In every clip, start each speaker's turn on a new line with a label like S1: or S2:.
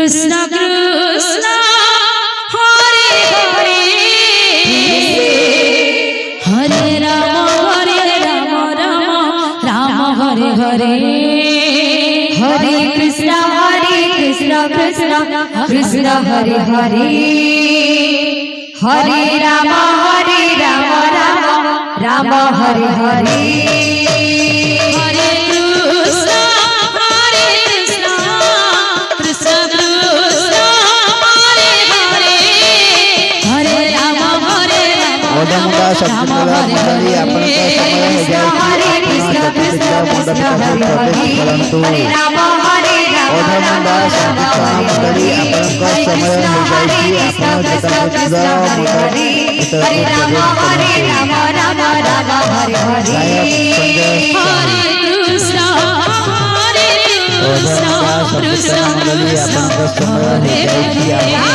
S1: कृष्ण कृष्ण हरे हरे हरे राम राम राम हरे हरे
S2: हरे कृष्ण कृष्ण कृष्ण हरे हरे हरे राम राम राम हरे हरे
S1: हरे कृष्ण कृष्ण कृष्ण हरे हरे हरे राम
S3: मोदमुंडा शब्दला मंडली आपण का समय हो जाए
S2: हरे कृष्ण कृष्ण हरे हरे
S3: परंतु
S2: हरे राम
S3: मोदमुंडा शब्दला मंडली आपण का समय हो जाए कि आपण जता कृष्ण हरे हरे
S2: हरे राम हरे हरे
S1: हरे कृष्ण कृष्ण
S3: मंडली आपण का समय हो जाए कि
S1: हरे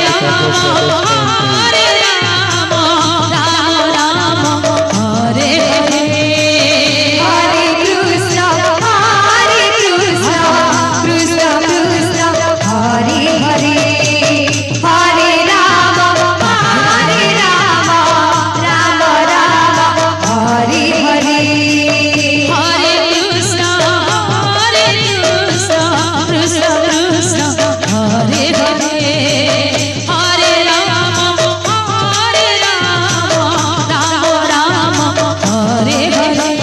S1: राम राम हरे
S2: हरे कृष्ण कृष्ण कृष्ण हरे हरे हरे राम राम हरे हरे
S1: हरे कृष्ण कृष्ण कृष्ण हरे हरे हरे राम राम हरे हरे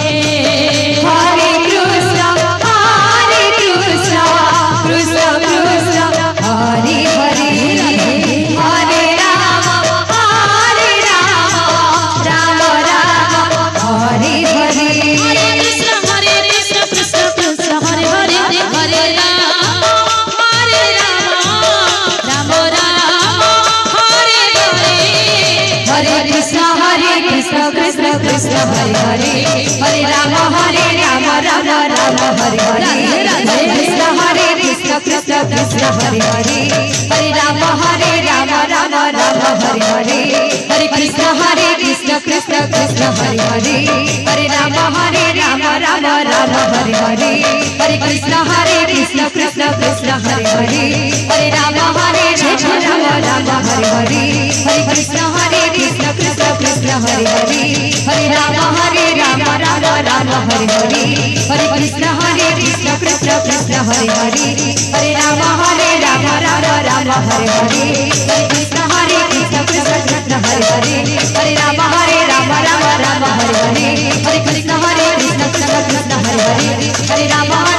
S2: हरे कृष्ण कृष्ण कृष्ण हरे हरे हरे राम राम हरे हरे
S1: हरे कृष्ण कृष्ण कृष्ण हरे हरे हरे राम राम हरे हरे
S2: हरे कृष्ण कृष्ण कृष्ण हरे हरे हरे राम राम हरे हरे हरे कृष्ण कृष्ण कृष्ण हरे हरे हरे राम राम हरे हरे हरे कृष्ण कृष्ण कृष्ण हरे हरे हरे राम राम हरे हरे हरे कृष्ण कृष्ण कृष्ण हरे हरे हरे राम राम हरे हरे हरे कृष्ण कृष्ण कृष्ण हरे हरे हरे राम राम हरे हरे हरे कृष्ण कृष्ण कृष्ण हरे हरे हरे राम राम हरे हरे हरे कृष्ण कृष्ण कृष्ण हरे हरे हरे राम राम हरे हरे हरे कृष्ण कृष्ण कृष्ण हरे हरे हरे राम